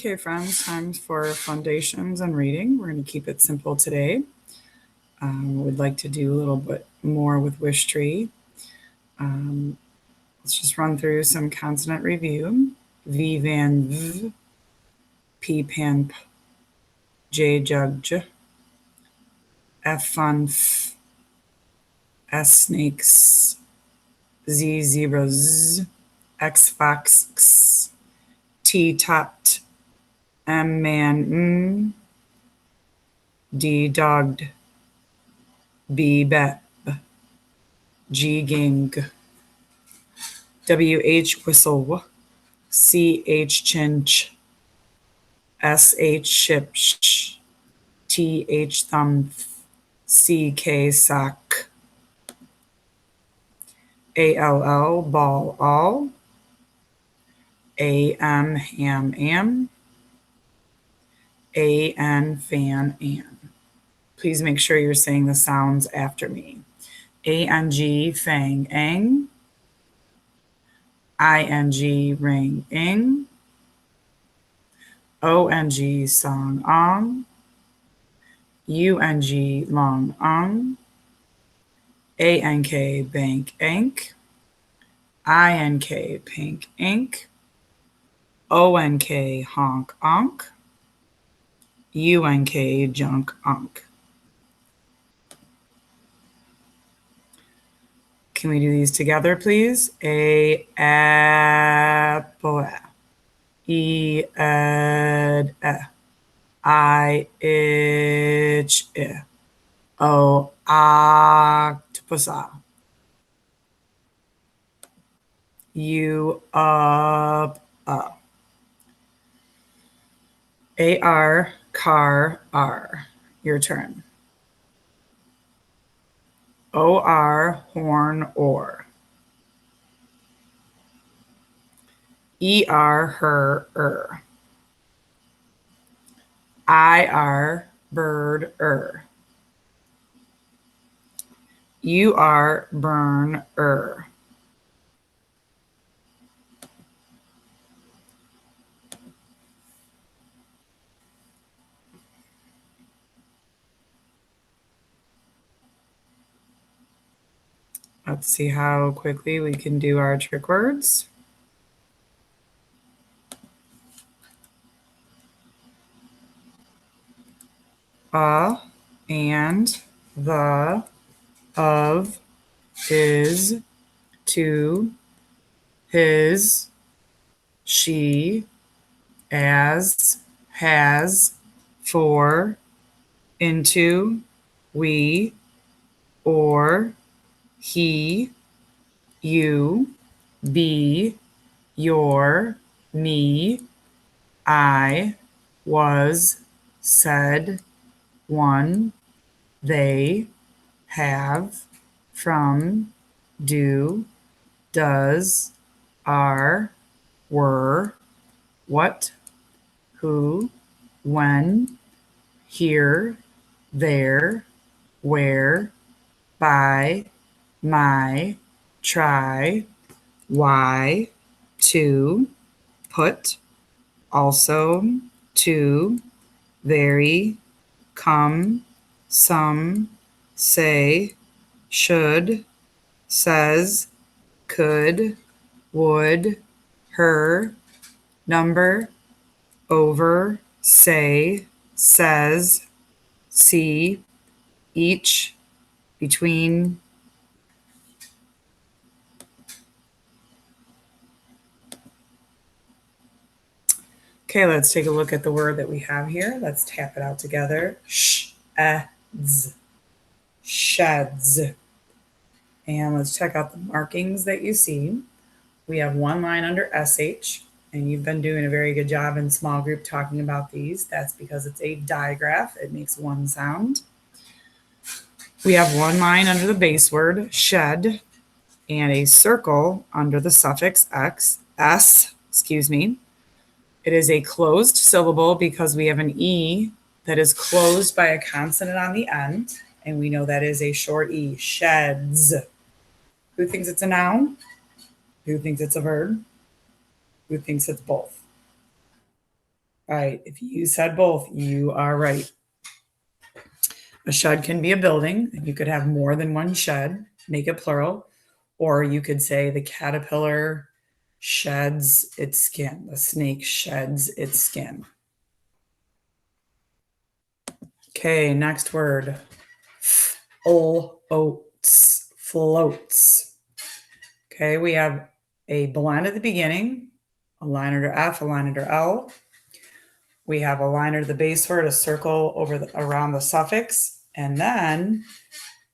Okay, friends, time for Fundations and reading. We're going to keep it simple today. We'd like to do a little bit more with Wishtree. Let's just run through some consonant review. V van v, P pan p, J jug j, F fun f, S snakes, Z zebra z, X fox x, T topped, M man D dogged, B bet, G gang, WH whistle, CH chinch, SH ship, TH thumb, CK sock, ALL ball all, AM ham am, AN fan an. Please make sure you're saying the sounds after me. ANG fang ang, ING ring ing, ONG song ong, UNG long ong, ANK bank ank, INK pink ink, ONK honk onk, UNK junk onk. Can we do these together, please? A apple, E ed, I itch, O octopus, U up, AR car R. Your turn. OR horn or. ER her IR bird UR burn Let's see how quickly we can do our trick words. And, the, of, is, to, his, she, as, has, for, into, we, or, he, you, be, your, me, I, was, said, one, they, have, from, do, does, are, were, what, who, when, here, there, where, by, my, try, why, to, put, also, to, very, come, some, say, should, says, could, would, her, number, over, say, says, see, each, between. Okay, let's take a look at the word that we have here. Let's tap it out together. Sheds. Sheds. And let's check out the markings that you see. We have one line under SH, and you've been doing a very good job in small group talking about these. That's because it's a digraph. It makes one sound. We have one line under the base word, shed, and a circle under the suffix s. It is a closed syllable because we have an E that is closed by a consonant on the end, and we know that is a short E, sheds. Who thinks it's a noun? Who thinks it's a verb? Who thinks it's both? Right. If you said both, you are right. A shed can be a building, and you could have more than one shed, make it plural. Or you could say the caterpillar sheds its skin. The snake sheds its skin. Okay, next word. Floats. Floats. Okay, we have a blend at the beginning, a line under F, a line under L. We have a line under the base word, a circle around the suffix, and then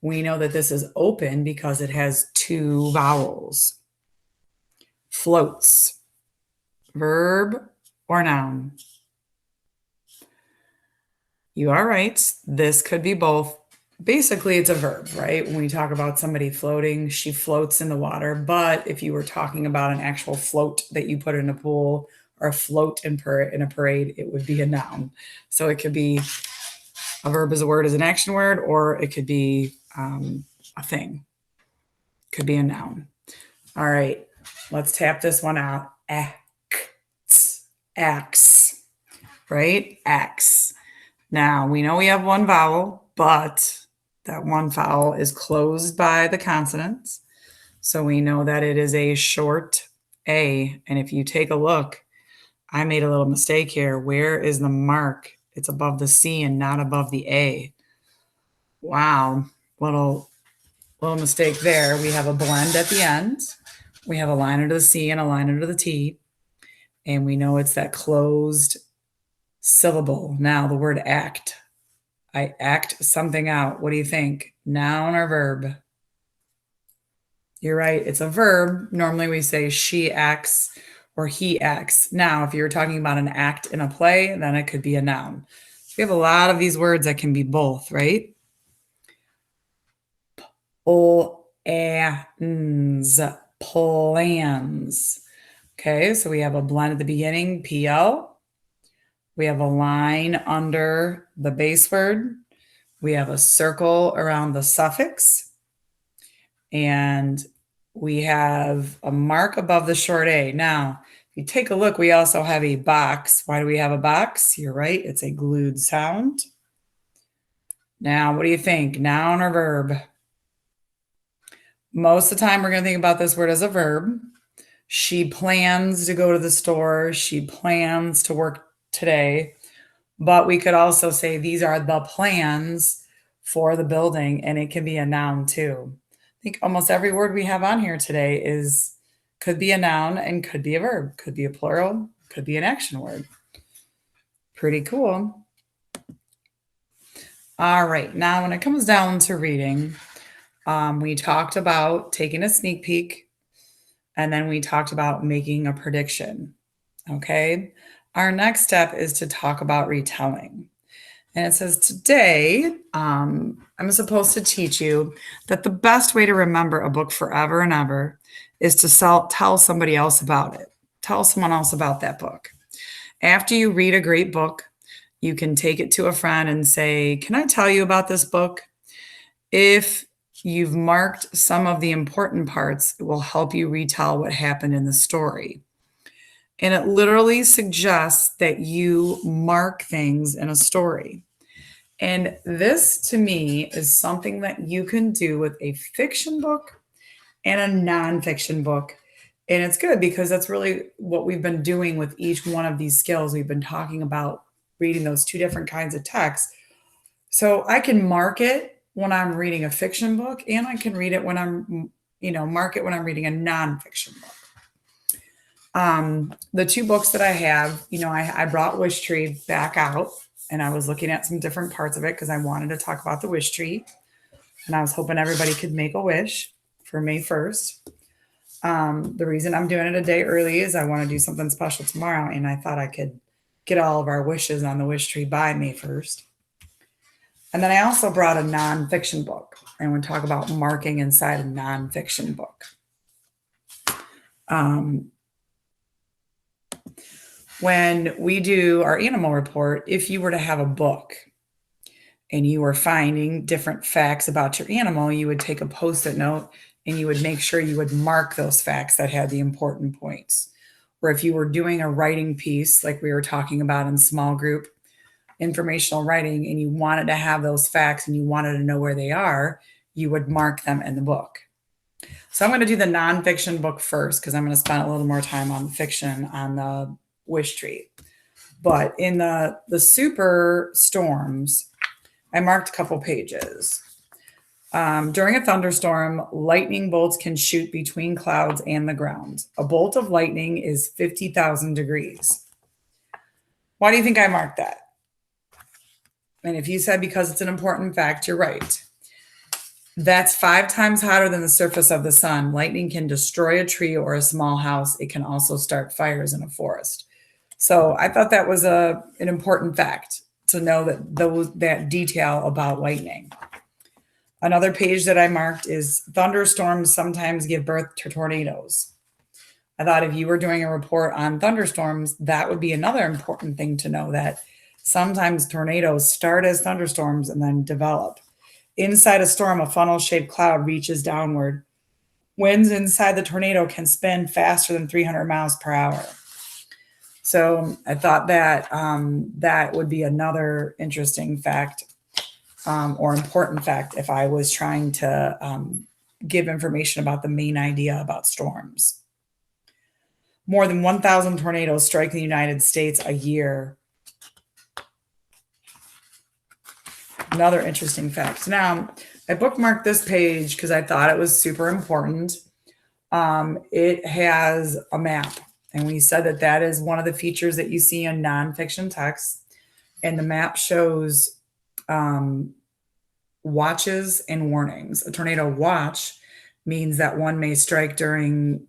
we know that this is open because it has two vowels. Floats. Verb or noun? You are right. This could be both. Basically, it's a verb, right? When we talk about somebody floating, she floats in the water. But if you were talking about an actual float that you put in a pool or a float in a parade, it would be a noun. So it could be a verb as a word as an action word, or it could be a thing. Could be a noun. All right, let's tap this one out. X, right? X. Now, we know we have one vowel, but that one vowel is closed by the consonants. So we know that it is a short A. And if you take a look, I made a little mistake here. Where is the mark? It's above the C and not above the A. Wow. Little mistake there. We have a blend at the end. We have a line under the C and a line under the T. And we know it's that closed syllable. Now, the word act. I act something out. What do you think? Noun or verb? You're right. It's a verb. Normally we say she acts or he acts. Now, if you're talking about an act in a play, then it could be a noun. We have a lot of these words that can be both, right? Plans. Okay, so we have a blend at the beginning, PL. We have a line under the base word. We have a circle around the suffix. And we have a mark above the short A. Now, if you take a look, we also have a box. Why do we have a box? You're right, it's a glued sound. Now, what do you think? Noun or verb? Most of the time, we're going to think about this word as a verb. She plans to go to the store. She plans to work today. But we could also say these are the plans for the building, and it can be a noun too. I think almost every word we have on here today could be a noun and could be a verb, could be a plural, could be an action word. Pretty cool. All right, now when it comes down to reading, we talked about taking a sneak peek, and then we talked about making a prediction. Okay, our next step is to talk about retelling. And it says, today, I'm supposed to teach you that the best way to remember a book forever and ever is to tell somebody else about it. Tell someone else about that book. After you read a great book, you can take it to a friend and say, can I tell you about this book? If you've marked some of the important parts, it will help you retell what happened in the story. And it literally suggests that you mark things in a story. And this, to me, is something that you can do with a fiction book and a nonfiction book. And it's good because that's really what we've been doing with each one of these skills. We've been talking about reading those two different kinds of texts. So I can mark it when I'm reading a fiction book, and I can read it when mark it when I'm reading a nonfiction book. The two books that I have, I brought Wishtree back out, and I was looking at some different parts of it because I wanted to talk about the Wishtree, and I was hoping everybody could make a wish for May 1st. The reason I'm doing it a day early is I want to do something special tomorrow, and I thought I could get all of our wishes on the Wishtree by May 1st. And then I also brought a nonfiction book, and we'll talk about marking inside a nonfiction book. When we do our animal report, if you were to have a book and you were finding different facts about your animal, you would take a Post-it note and you would make sure you would mark those facts that had the important points. or if you were doing a writing piece like we were talking about in small group informational writing and you wanted to have those facts and you wanted to know where they are, you would mark them in the book. So I'm going to do the nonfiction book first because I'm going to spend a little more time on fiction on the Wishtree. But in the super storms, I marked a couple pages. During a thunderstorm, lightning bolts can shoot between clouds and the ground. A bolt of lightning is 50,000 degrees. Why do you think I marked that? And if you said because it's an important fact, you're right. That's 5 times hotter than the surface of the sun. Lightning can destroy a tree or a small house. It can also start fires in a forest. So I thought that was an important fact to know that detail about lightning. Another page that I marked is thunderstorms sometimes give birth to tornadoes. I thought if you were doing a report on thunderstorms, that would be another important thing to know, that sometimes tornadoes start as thunderstorms and then develop. Inside a storm, a funnel-shaped cloud reaches downward. Winds inside the tornado can spin faster than 300 miles per hour. So I thought that that would be another interesting fact or important fact if I was trying to give information about the main idea about storms. More than 1,000 tornadoes strike the United States a year. Another interesting fact. Now, I bookmarked this page because I thought it was super important. It has a map, and we said that that is one of the features that you see in nonfiction text. And the map shows watches and warnings. A tornado watch means that one may strike during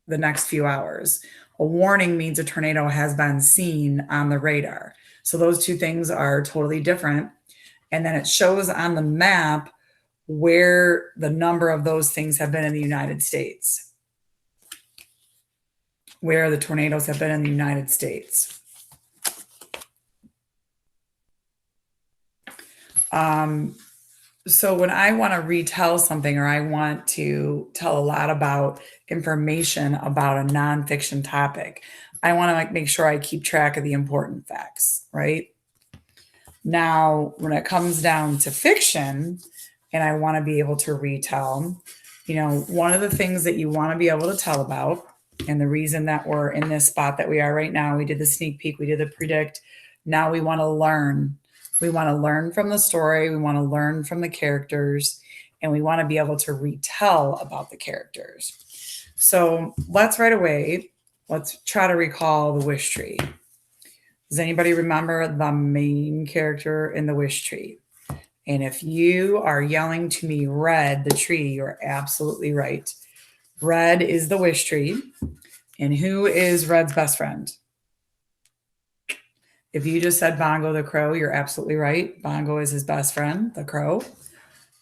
the next few hours. A warning means a tornado has been seen on the radar. So those two things are totally different. And then it shows on the map where the number of those things have been in the United States, where the tornadoes have been in the United States. So when I want to retell something, or I want to tell a lot about information about a nonfiction topic, I want to make sure I keep track of the important facts, right? Now, when it comes down to fiction, and I want to be able to retell, one of the things that you want to be able to tell about, and the reason that we're in this spot that we are right now, we did the sneak peek, we did the predict. Now we want to learn. We want to learn from the story. We want to learn from the characters, and we want to be able to retell about the characters. So let's try to recall the Wishtree. Does anybody remember the main character in the Wishtree? And if you are yelling to me, Red, the tree, you're absolutely right. Red is the Wishtree. And who is Red's best friend? If you just said Bongo the crow, you're absolutely right. Bongo is his best friend, the crow.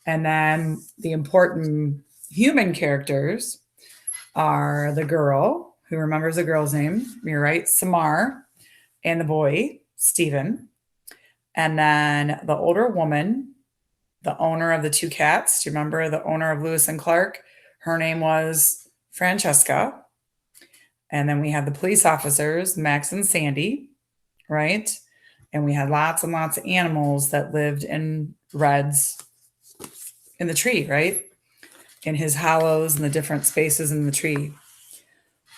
And then the important human characters are the girl, who remembers the girl's name? You're right, Samar. And the boy, Stephen. And then the older woman, the owner of the 2 cats. Do you remember the owner of Lewis and Clark? Her name was Francesca. And then we had the police officers, Max and Sandy, right? And we had lots and lots of animals that lived in Red's, in the tree, right? In his hollows and the different spaces in the tree.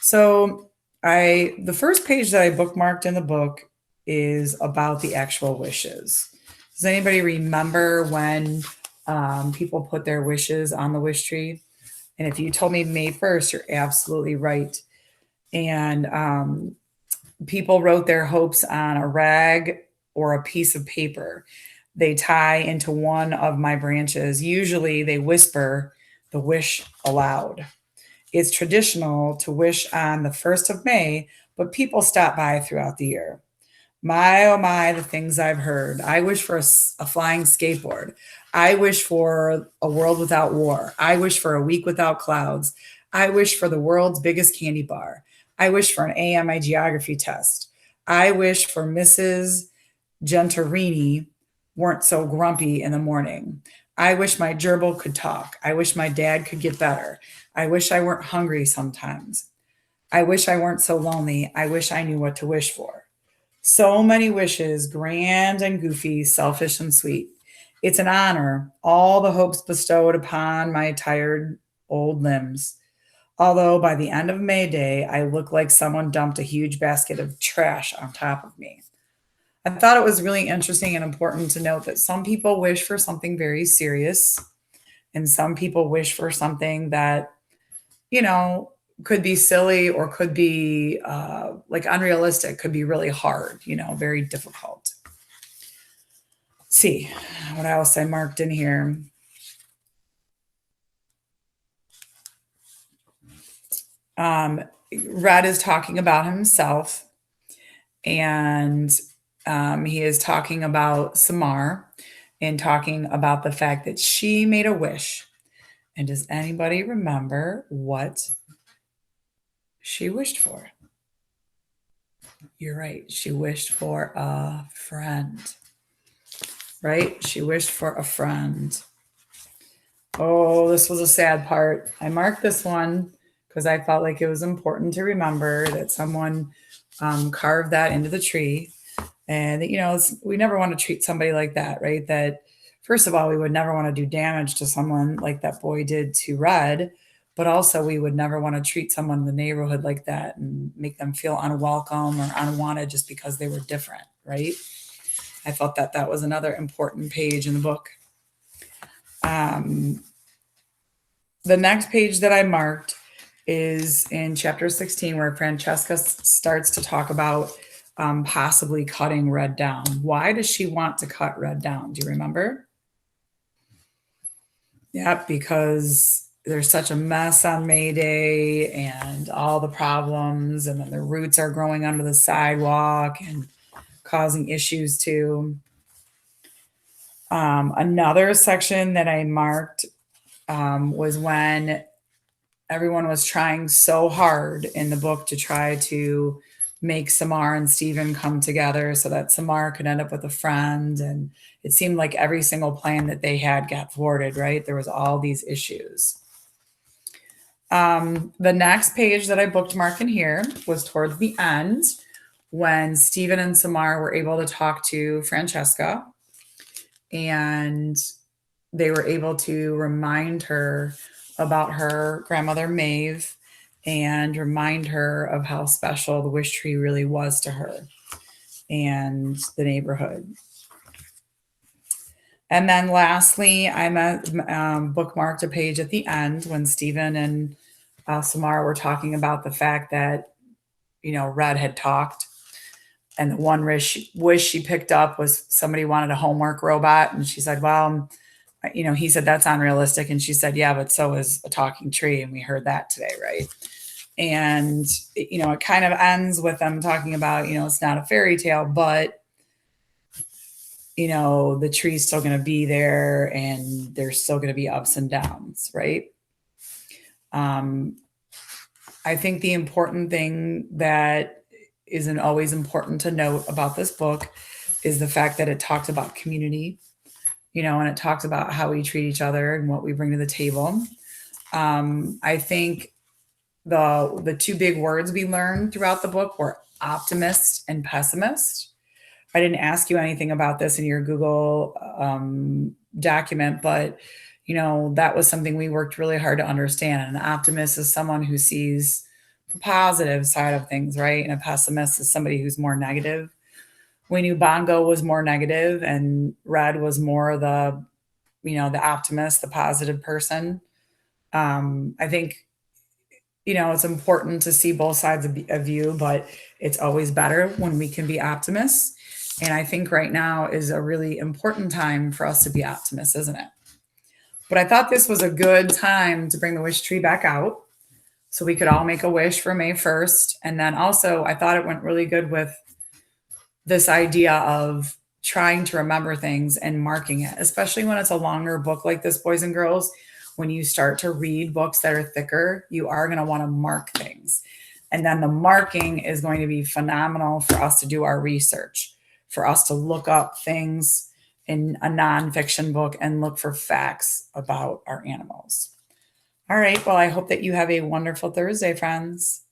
So the first page that I bookmarked in the book is about the actual wishes. Does anybody remember when people put their wishes on the wish tree? And if you told me May 1st, you're absolutely right. And people wrote their hopes on a rag or a piece of paper. They tie into one of my branches. Usually they whisper the wish aloud. It's traditional to wish on the 1st of May, but people stop by throughout the year. My, oh my, the things I've heard. I wish for a flying skateboard. I wish for a world without war. I wish for a week without clouds. I wish for the world's biggest candy bar. I wish for an A on my geography test. I wish for Mrs. Gentorini weren't so grumpy in the morning. I wish my gerbil could talk. I wish my dad could get better. I wish I weren't hungry sometimes. I wish I weren't so lonely. I wish I knew what to wish for. So many wishes, grand and goofy, selfish and sweet. It's an honor, all the hopes bestowed upon my tired old limbs. Although by the end of May Day, I look like someone dumped a huge basket of trash on top of me. I thought it was really interesting and important to note that some people wish for something very serious, and some people wish for something that, you know, could be silly or could be like unrealistic, could be really hard, very difficult. Let's see what else I marked in here. Red is talking about himself, and he is talking about Samar and talking about the fact that she made a wish. And does anybody remember what she wished for? You're right. She wished for a friend, right? She wished for a friend. Oh, this was a sad part. I marked this one because I felt like it was important to remember that someone carved that into the tree. And, we never want to treat somebody like that, right? That, first of all, we would never want to do damage to someone like that boy did to Red. But also, we would never want to treat someone in the neighborhood like that and make them feel unwelcome or unwanted just because they were different, right? I felt that that was another important page in the book. The next page that I marked is in chapter 16, where Francesca starts to talk about possibly cutting Red down. Why does she want to cut Red down? Do you remember? Yep, because there's such a mess on May Day and all the problems, and then the roots are growing under the sidewalk and causing issues too. Another section that I marked was when everyone was trying so hard in the book to try to make Samar and Stephen come together so that Samar could end up with a friend. And it seemed like every single plan that they had got thwarted, right? There was all these issues. The next page that I bookmarked in here was towards the end when Stephen and Samar were able to talk to Francesca, and they were able to remind her about her grandmother Maeve and remind her of how special the Wishtree really was to her and the neighborhood. And then lastly, I bookmarked a page at the end when Stephen and Samara were talking about the fact that, Red had talked. And the one wish she picked up was somebody wanted a homework robot. And she said, well, he said, that's unrealistic. And she said, yeah, but so is a talking tree. And we heard that today, right? And, it kind of ends with them talking about, it's not a fairy tale, but, the tree's still going to be there and there's still going to be ups and downs, right? I think the important thing that isn't always important to note about this book is the fact that it talks about community, and it talks about how we treat each other and what we bring to the table. I think the two big words we learned throughout the book were optimist and pessimist. I didn't ask you anything about this in your Google document, but that was something we worked really hard to understand. An optimist is someone who sees the positive side of things, right? And a pessimist is somebody who's more negative. We knew Bongo was more negative and Red was more the optimist, the positive person. I think, it's important to see both sides of you, but it's always better when we can be optimists. And I think right now is a really important time for us to be optimists, isn't it? But I thought this was a good time to bring the wish tree back out so we could all make a wish for May 1st. And then also, I thought it went really good with this idea of trying to remember things and marking it, especially when it's a longer book like this, boys and girls. When you start to read books that are thicker, you are going to want to mark things. And then the marking is going to be phenomenal for us to do our research, for us to look up things in a nonfiction book and look for facts about our animals. All right. Well, I hope that you have a wonderful Thursday, friends.